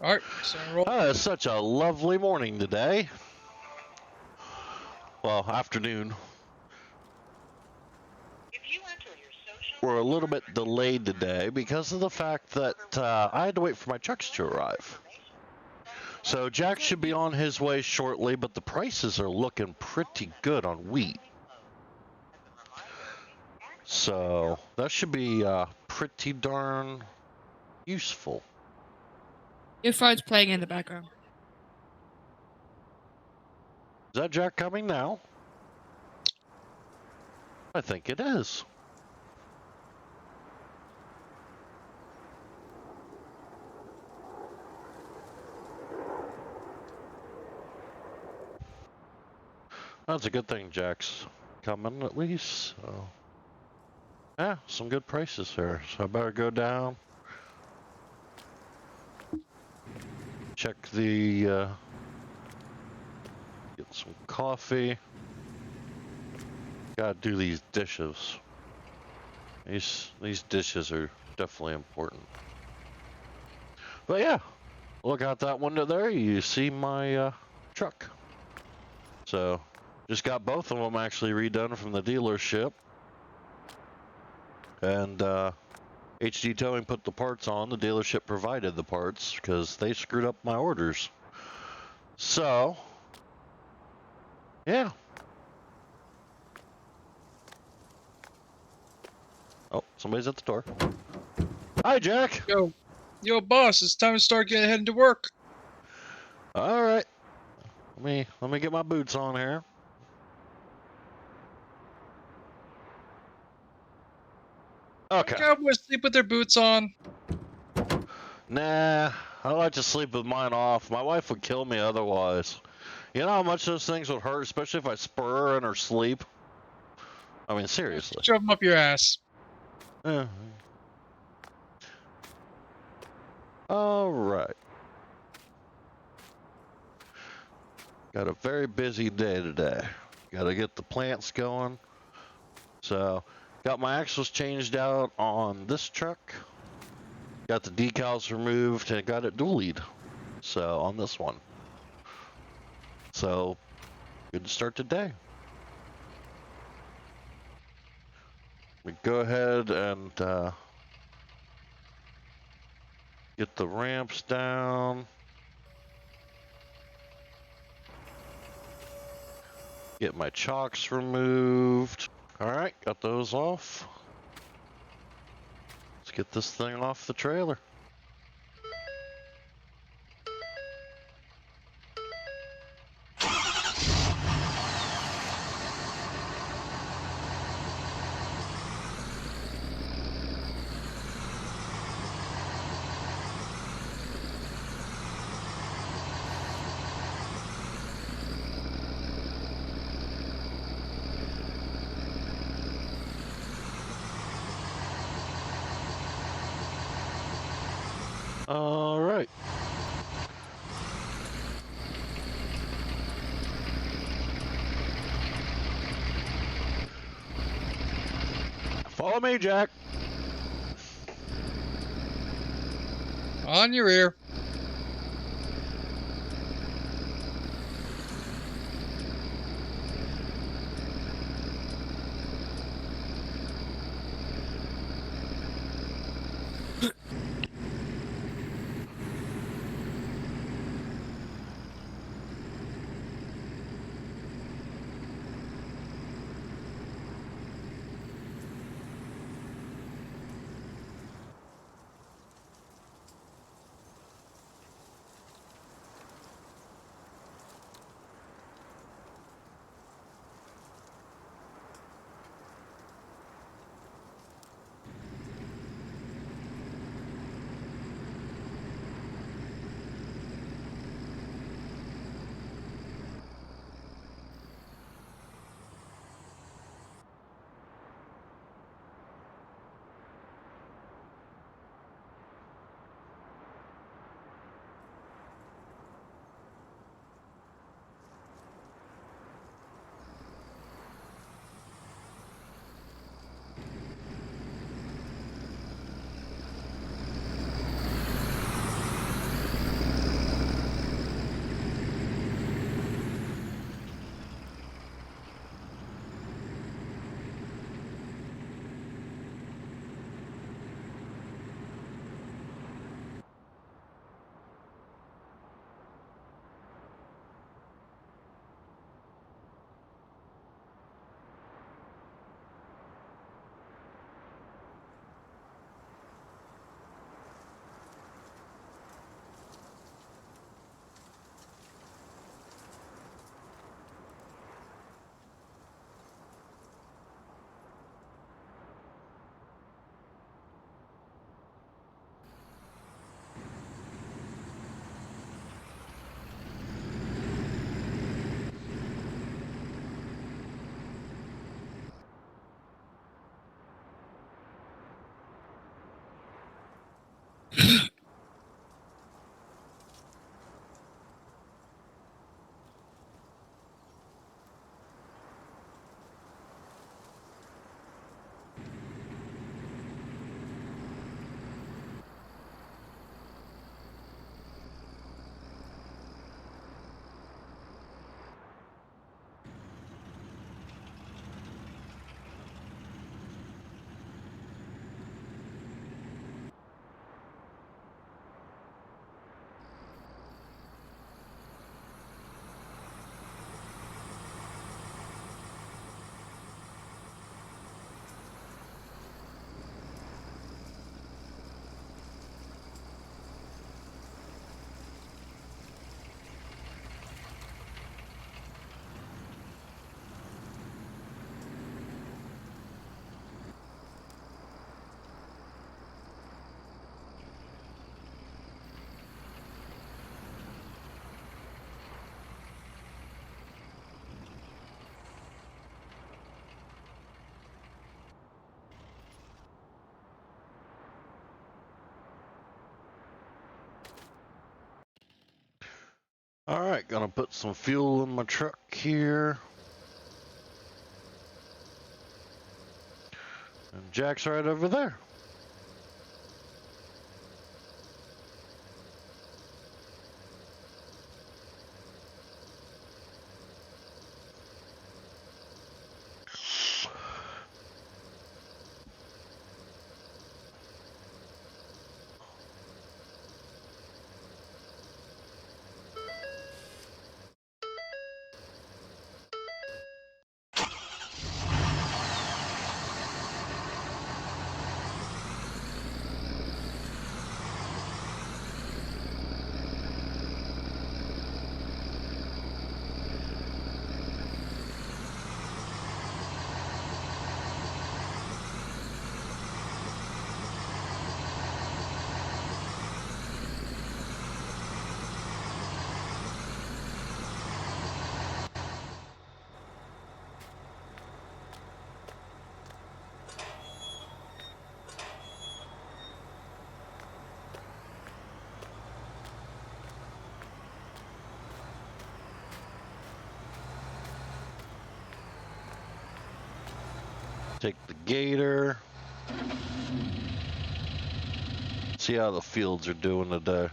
Alright, so roll. It's such a lovely morning today. Well, afternoon. We're a little bit delayed today because of the fact that I had to wait for my trucks to arrive. So Jack should be on his way shortly, but the prices are looking pretty good on wheat. So that should be pretty darn useful. Your phone's playing in the background. Is that Jack coming now? I think it is. That's a good thing Jack's coming at least. So. Yeah, some good prices here. So I better go down. Check the, get some coffee. Gotta do these dishes. These dishes are definitely important. But yeah, look out that window there, you see my truck. So, just got both of them actually redone from the dealership. And HD Towing put the parts on. The dealership provided the parts because they screwed up my orders. So, yeah. Oh, somebody's at the door. Hi, Jack. Yo, boss, it's time to start heading to work. All right. Let me get my boots on here. Okay. Cowboys sleep with their boots on. Nah, I like to sleep with mine off. My wife would kill me otherwise. You know how much those things would hurt, especially if I spur her in her sleep? I mean, seriously. Shove them up your ass. Yeah. All right. Got a very busy day today. Got to get the plants going. So, got my axles changed out on this truck. Got the decals removed and got it dualied. So, on this one. So, good to start today. We go ahead and get the ramps down. Get my chocks removed. Alright, got those off. Let's get this thing off the trailer. All right. Follow me, Jack. On your ear. Alright, gonna put some fuel in my truck here. And Jack's right over there. Take the gator. See how the fields are doing today.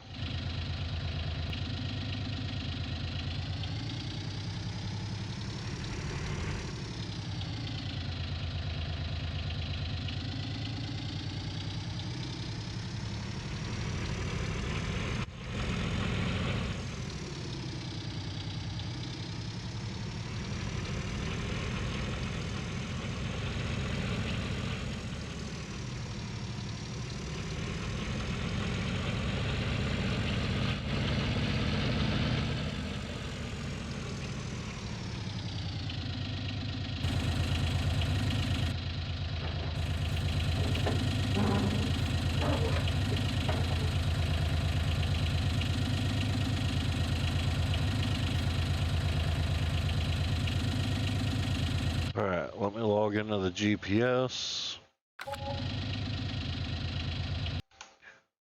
Alright, let me log into the GPS.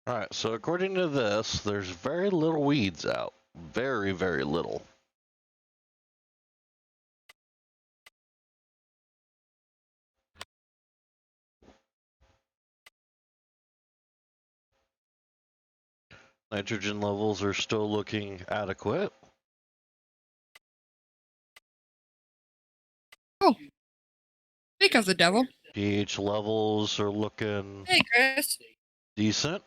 Alright, so according to this, there's very little weeds out. Very, very little. Nitrogen levels are still looking adequate. Speak of the devil. pH levels are looking Hey, Chris. decent.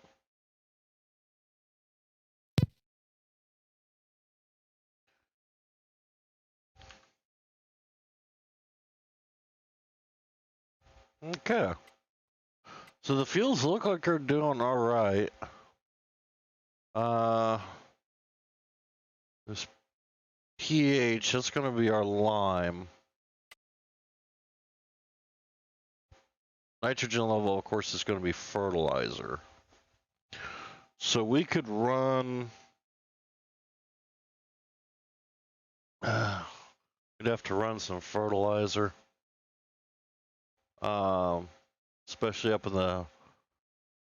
Okay. So the fuels look like they're doing alright. This pH, that's gonna be our lime. Nitrogen level, of course, is gonna be fertilizer. So we could run... we'd have to run some fertilizer. Especially up in the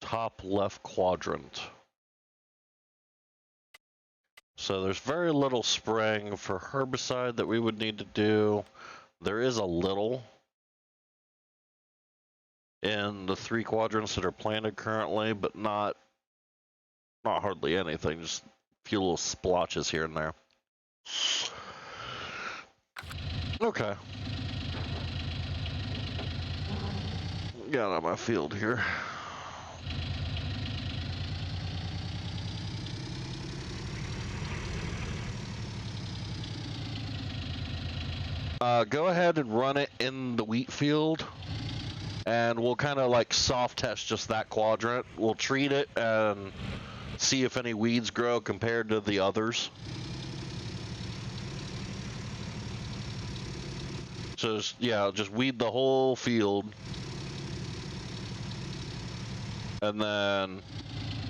top left quadrant. So there's very little spraying for herbicide that we would need to do. There is a little in the 3 quadrants that are planted currently, but not hardly anything, just a few little splotches here and there. Okay. Got on my field here. Go ahead and run it in the wheat field, and we'll kind of like soft test just that quadrant. We'll treat it and see if any weeds grow compared to the others. So just weed the whole field, and then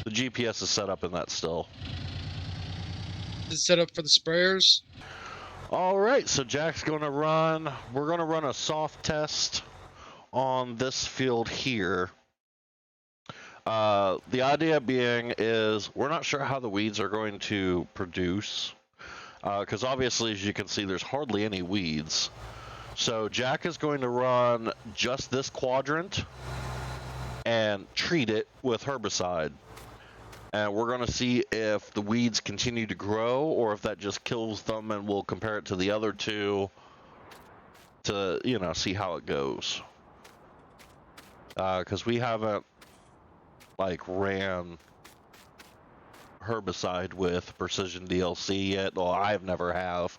the GPS is set up in that still. Is it set up for the sprayers? All right, so Jack's gonna run. We're gonna run a soft test on this field here. The idea being is we're not sure how the weeds are going to produce. Because obviously, as you can see, there's hardly any weeds. So Jack is going to run just this quadrant and treat it with herbicide. And we're going to see if the weeds continue to grow or if that just kills them, and we'll compare it to the other two to, you know, see how it goes. Because we haven't, like, ran herbicide with Precision DLC yet. Well, I've never have.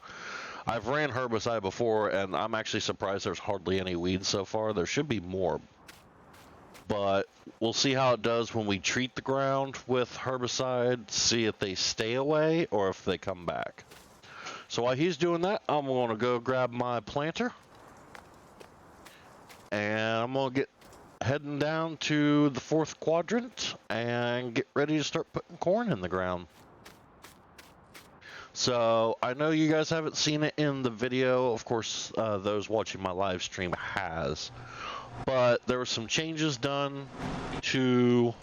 I've ran herbicide before, and I'm actually surprised there's hardly any weeds so far. There should be more. But we'll see how it does when we treat the ground with herbicide, see if they stay away or if they come back. So while he's doing that, I'm going to go grab my planter. And I'm going to get heading down to the 4th quadrant and get ready to start putting corn in the ground. So I know you guys haven't seen it in the video. Of course, those watching my live stream has. But there were some changes done to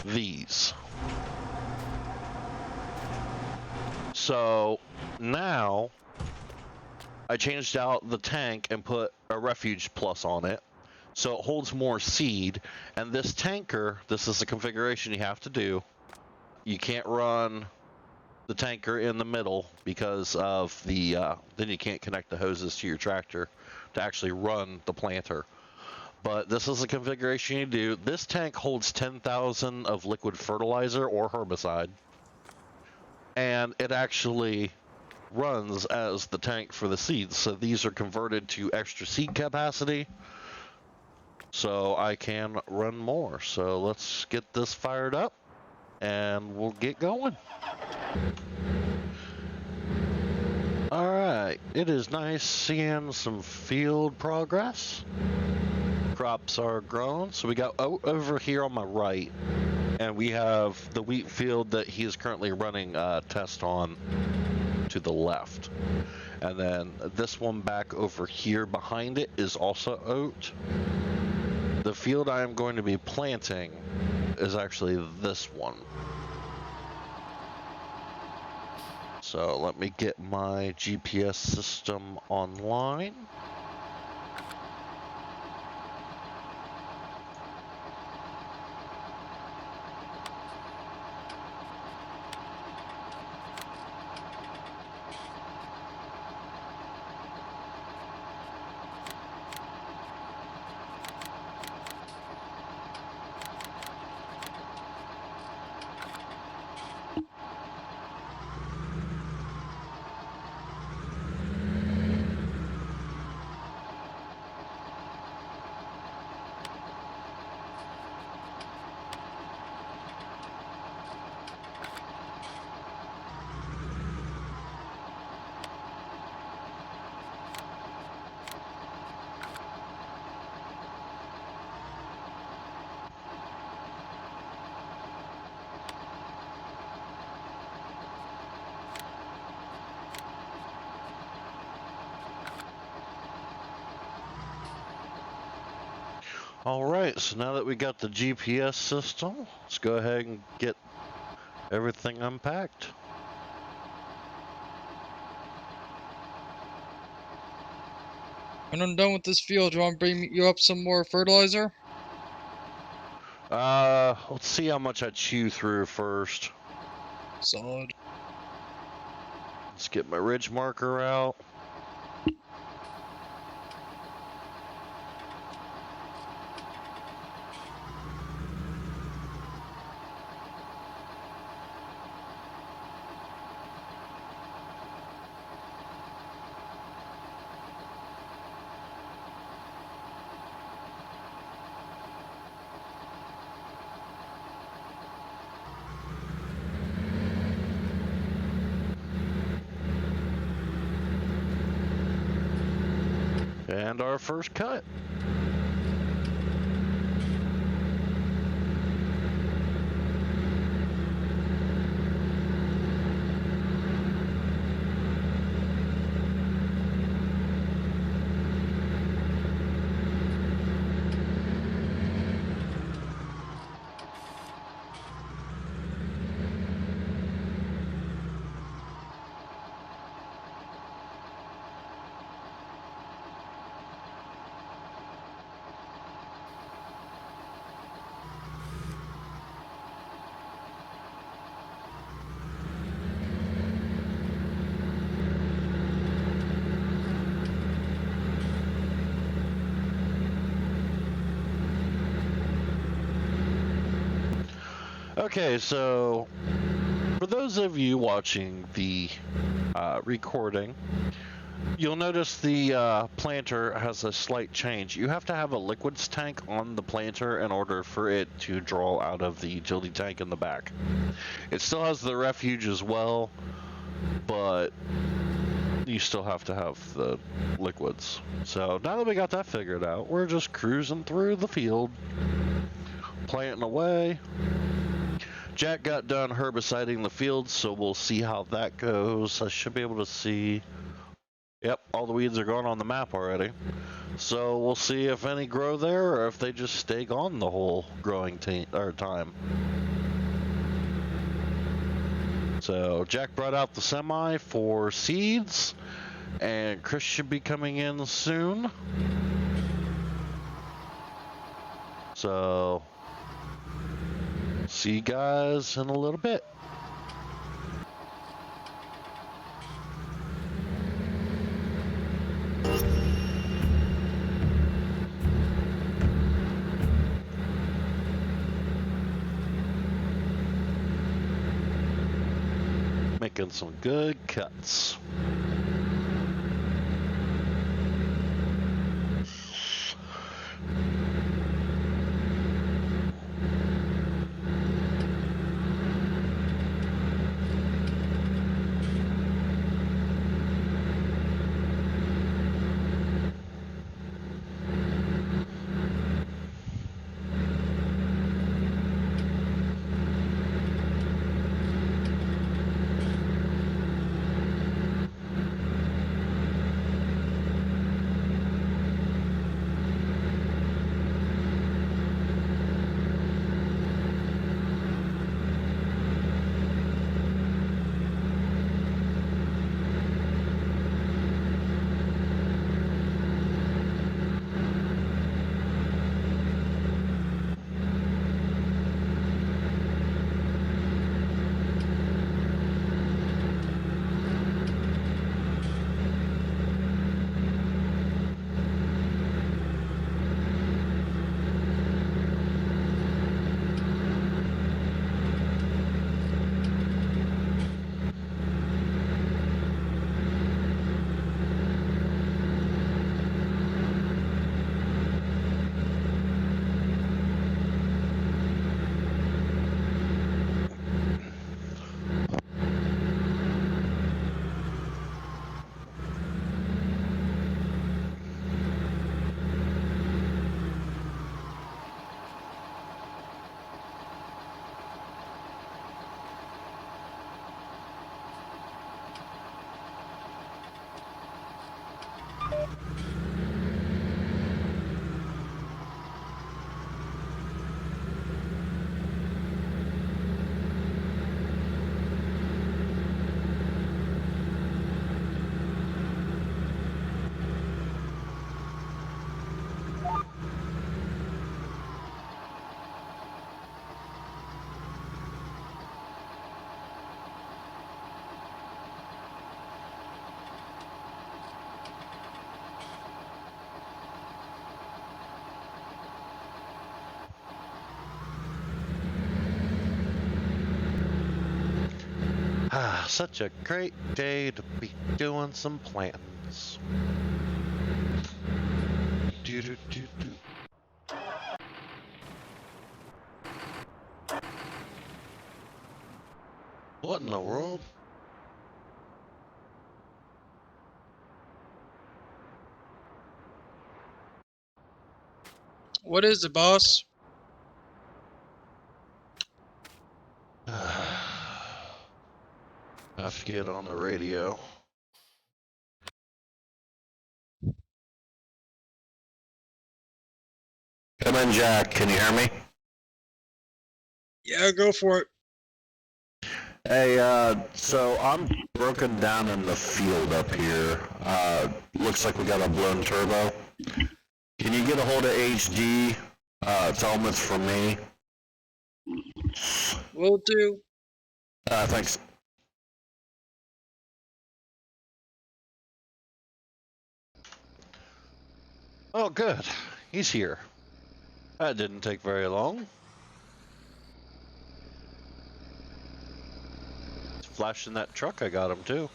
these. So now I changed out the tank and put a refuge plus on it, so it holds more seed. And this tanker, this is the configuration you have to do. You can't run the tanker in the middle because of the then you can't connect the hoses to your tractor to actually run the planter. But this is the configuration you do. This tank holds 10,000 of liquid fertilizer or herbicide, and it actually runs as the tank for the seeds. So these are converted to extra seed capacity, so I can run more. So let's get this fired up and we'll get going. Alright, it is nice seeing some field progress. Crops are grown. So we got over here on my right, and we have the wheat field that he is currently running a test on to the left. And then this one back over here behind it is also oat. The field I am going to be planting is actually this one. So let me get my GPS system online. Alright, so now that we got the GPS system, let's go ahead and get everything unpacked. When I'm done with this field, do you want to bring you up some more fertilizer? Let's see how much I chew through first. Solid. Let's get my ridge marker out. And our first cut. Okay, so for those of you watching the recording, you'll notice the planter has a slight change. You have to have a liquids tank on the planter in order for it to draw out of the utility tank in the back. It still has the refuge as well, but you still have to have the liquids. So now that we got that figured out, we're just cruising through the field, planting away. Jack got done herbiciding the field, so we'll see how that goes. I should be able to see. Yep, all the weeds are gone on the map already. So we'll see if any grow there or if they just stay gone the whole growing time. So Jack brought out the semi for seeds, and Chris should be coming in soon. So see you guys in a little bit. Making some good cuts. Ah, such a great day to be doing some plantings. What in the world? What is it, boss? Have to get on the radio. Come in, Jack. Can you hear me? Yeah, go for it. Hey, so I'm broken down in the field up here. Looks like we got a blown turbo. Can you get a hold of HD? Tell them it's from me. Will do. Thanks. Oh, good. He's here. That didn't take very long. flashing that truck I got him too.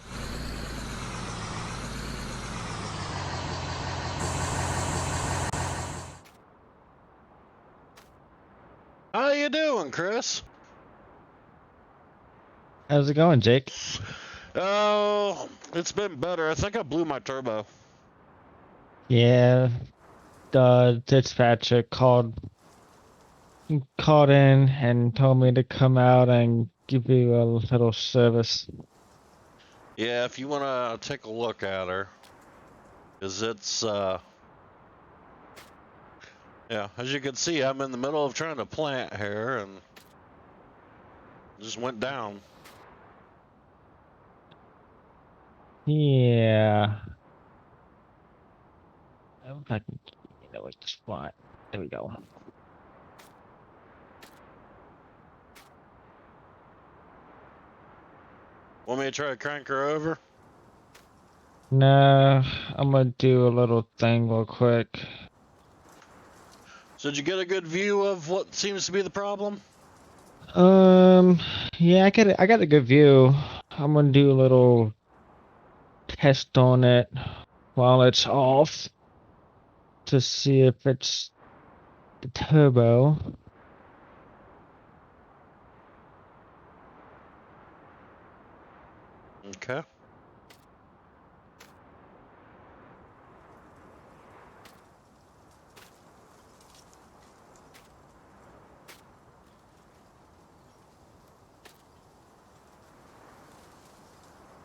How you doing, Chris? How's it going, Jake? Oh, it's been better. I think I blew my turbo. Yeah, the dispatcher called in and told me to come out and give you a little service. Yeah, if you want to take a look at her. Because it's, yeah, as you can see, I'm in the middle of trying to plant here and just went down. Yeah. I hope I can get away the spot. There we go. Want me to try to crank her over? No, I'm gonna do a little thing real quick. So did you get a good view of what seems to be the problem? Um, yeah, I got a good view. I'm gonna do a little test on it while it's off to see if it's the turbo. Okay.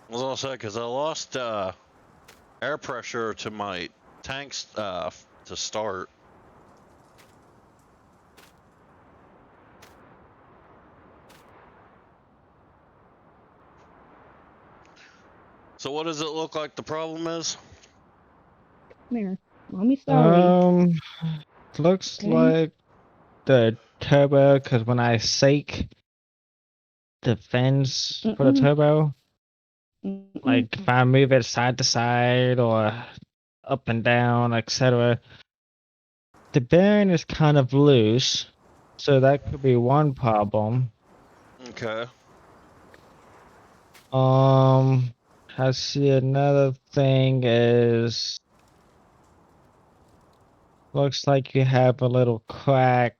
I was all set because I lost air pressure to my tanks to start. So what does it look like the problem is? Come here. Mommy's sorry. Looks Okay. like the turbo, because when I sake the fins for the Mm-mm. turbo, Mm-mm. like if I move it side to side or up and down, etc., the bearing is kind of loose, so that could be one problem. Okay. I see another thing is looks like you have a little crack,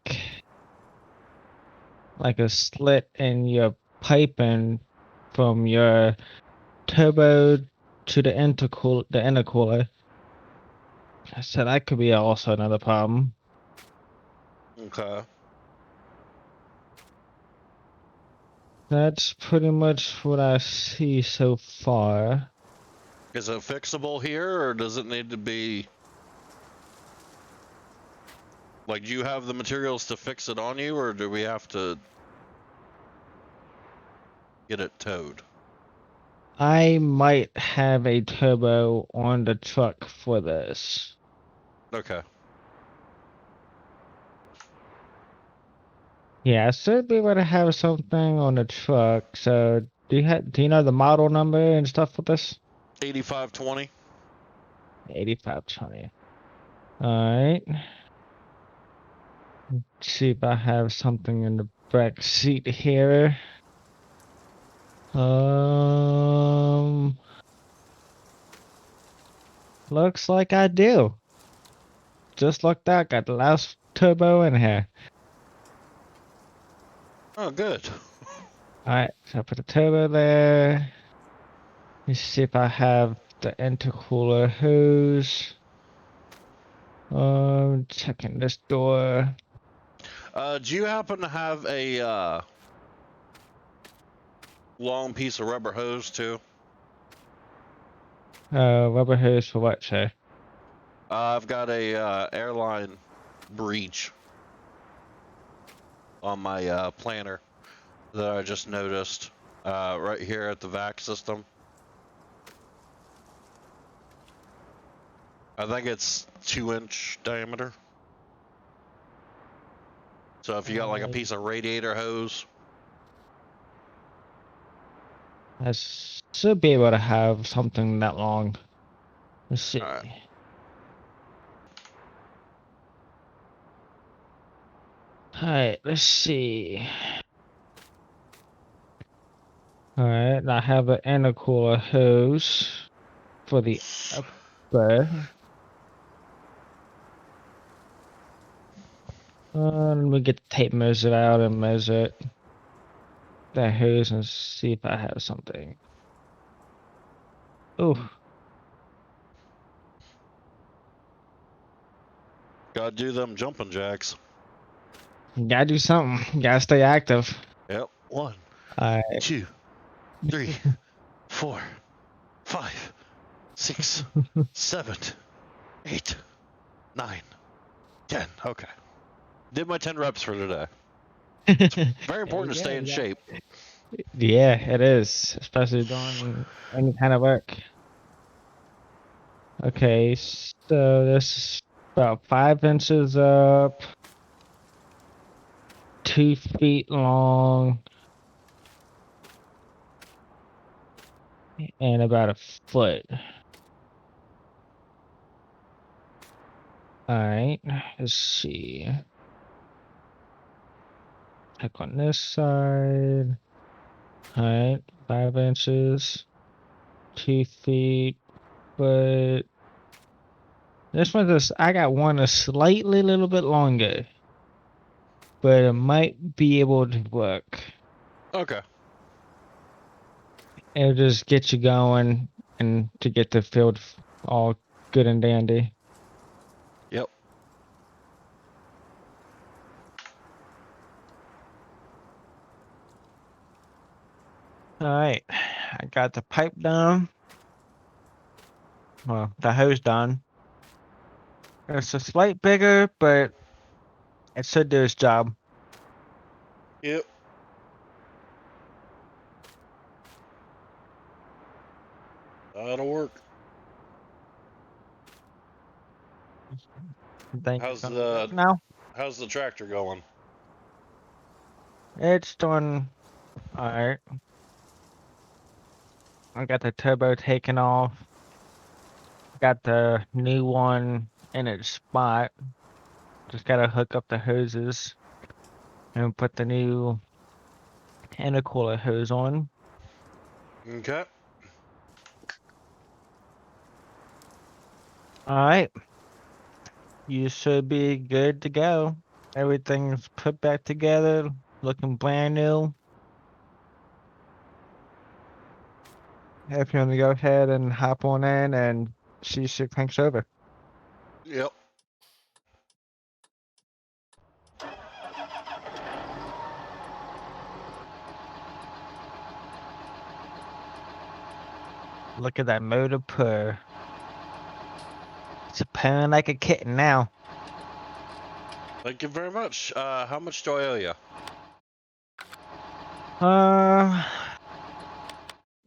like a slit in your piping from your turbo to the intercooler. So that could be also another problem. Okay. That's pretty much what I see so far. Is it fixable here, or does it need to be... Like, do you have the materials to fix it on you, or do we have to get it towed? I might have a turbo on the truck for this. Okay. Yeah, I should be able to have something on the truck. So do you know the model number and stuff for this? 8520. 8520. Alright. See if I have something in the back seat here. Looks like I do. Just like that, got the last turbo in here. Oh, good. Alright, so I put the turbo there. Let's see if I have the intercooler hose. Checking this door. Do you happen to have a long piece of rubber hose too? Rubber hose for what, sir? I've got a airline breach on my planner that I just noticed right here at the vac system. I think it's 2-inch diameter. So if you got like a piece of radiator hose. I should be able to have something that long. Let's see. All right. Alright, let's see. Alright, I have an intercooler hose for the upper. Let me get the tape measure out and measure that hose and see if I have something. Oh, Gotta do them jumping jacks. gotta do something. Gotta stay active. Yep. 1, Alright. 2, 3, 4, 5, 6, 7, 8, 9, 10. Okay. Did my 10 reps for today. Very important to stay in shape. Yeah, it is, especially doing any kind of work. Okay, so this is about 5 inches up, 2 feet long, and about a foot. Alright, let's see. Check on this side. Alright, 5 inches, 2 feet, but this one is, I got one a slightly little bit longer, but it might be able to work. Okay. It'll just get you going and to get the field all good and dandy. Yep. Alright, I got the pipe done. Well, the hose done. It's a slight bigger, but it should do its job. Yep. That'll work. Think How's it's gonna the- work now? How's the tractor going? It's doing alright. I got the turbo taken off. Got the new one in its spot. Just gotta hook up the hoses and put the new intercooler hose on. Okay. Alright. You should be good to go. Everything's put back together, looking brand new. If you want to go ahead and hop on in and see shit cranks over. Yep. Look at that motor purr. It's purring like a kitten now. Thank you very much. How much do I owe you?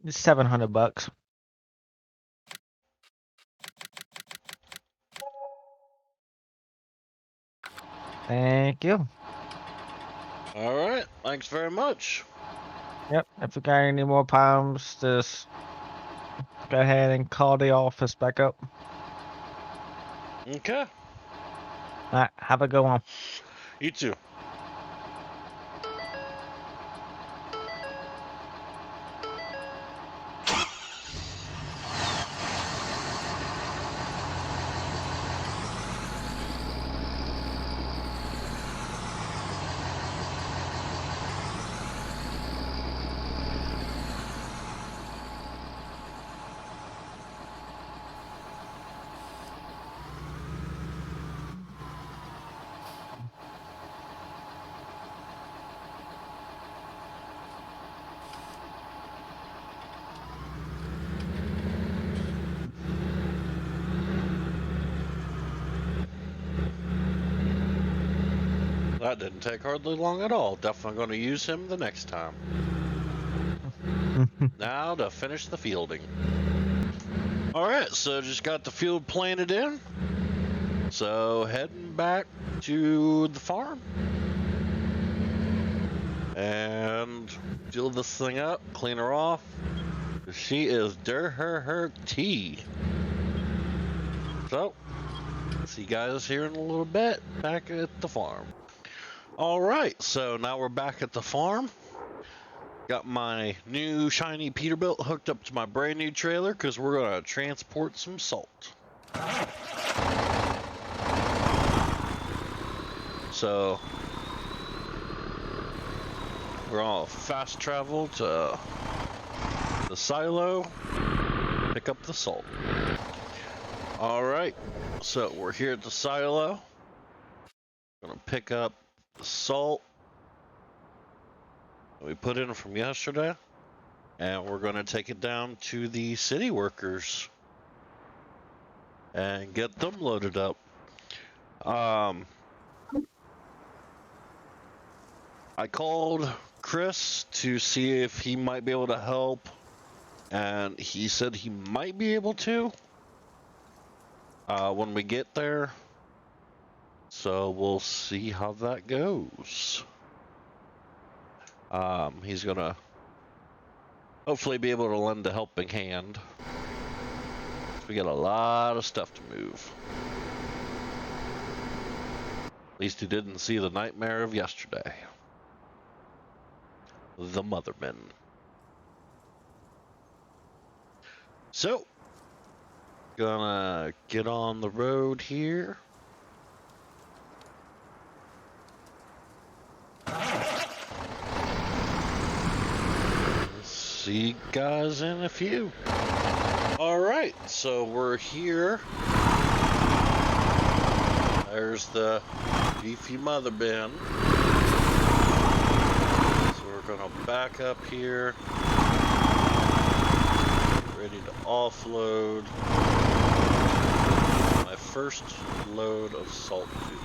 It's $700. Thank you. All right. Thanks very much. Yep, if you got any more problems, just go ahead and call the office back up. Okay. Alright, have a good one. You too. That didn't take hardly long at all. Definitely going to use him the next time. Now to finish the fielding. Alright, so just got the field planted in. So heading back to the farm. And fill this thing up, clean her off. She is dirty. So, see you guys here in a little bit back at the farm. Alright, so now we're back at the farm. Got my new shiny Peterbilt hooked up to my brand new trailer because we're going to transport some salt. So we're all fast travel to the silo, pick up the salt. All right, so we're here at the silo. Gonna pick up the salt we put in from yesterday, and we're gonna take it down to the city workers and get them loaded up. I called Chris to see if he might be able to help, and he said he might be able to when we get there. So we'll see how that goes. He's gonna hopefully be able to lend a helping hand. We got a lot of stuff to move. At least he didn't see the nightmare of yesterday. The Mothermen. So, gonna get on the road here. See you guys in a few. Alright, so we're here. There's the beefy mother bin. So we're gonna back up here. Ready to offload my first load of salt to them.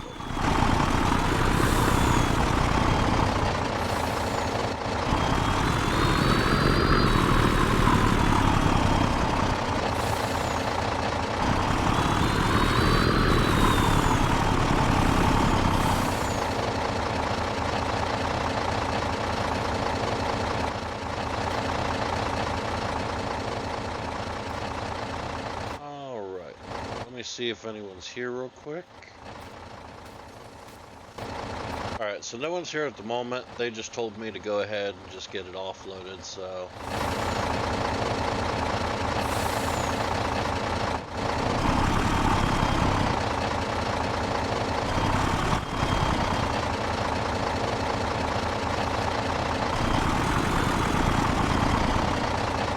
See if anyone's here real quick. Alright, so no one's here at the moment. They just told me to go ahead and just get it offloaded, so...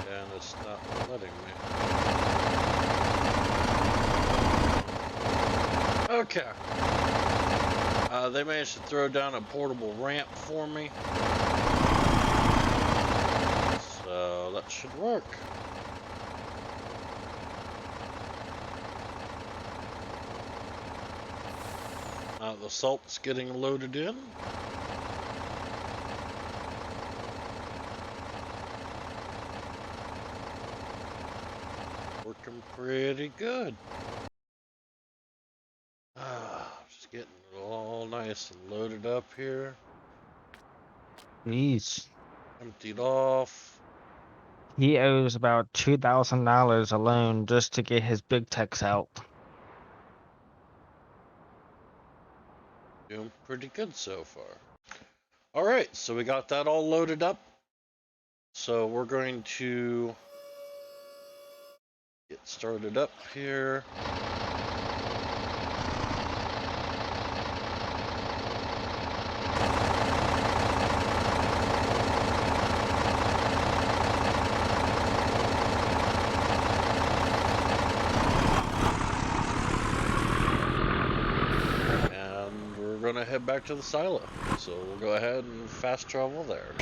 And it's not letting me. Okay. They managed to throw down a portable ramp for me. So that should work. The salt's getting loaded in. Working pretty good. Just getting it all nice and loaded up here. Jeez. Emptied off. He owes about $2,000 alone just to get his big techs out. Doing pretty good so far. Alright, so we got that all loaded up. So we're going to get started up here. Gonna head back to the silo, so we'll go ahead and fast travel there.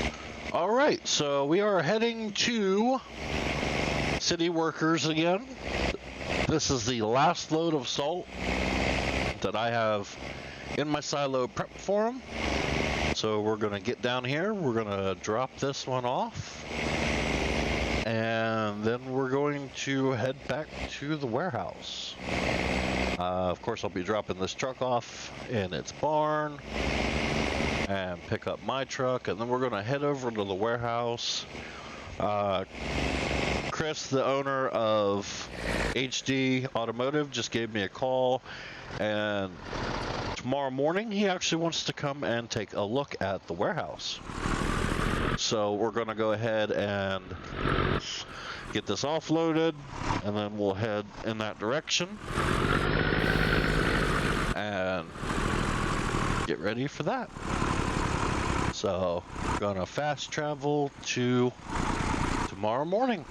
All right, so we are heading to city workers again. This is the last load of salt that I have in my silo prepped for them. So we're gonna get down here, we're gonna drop this one off, and then we're going to head back to the warehouse. Of course, I'll be dropping this truck off in its barn and pick up my truck, and then we're going to head over to the warehouse. Chris, the owner of HD Automotive, just gave me a call, and tomorrow morning he actually wants to come and take a look at the warehouse. So we're going to go ahead and get this offloaded, and then we'll head in that direction and get ready for that. So we're going to fast travel to tomorrow morning.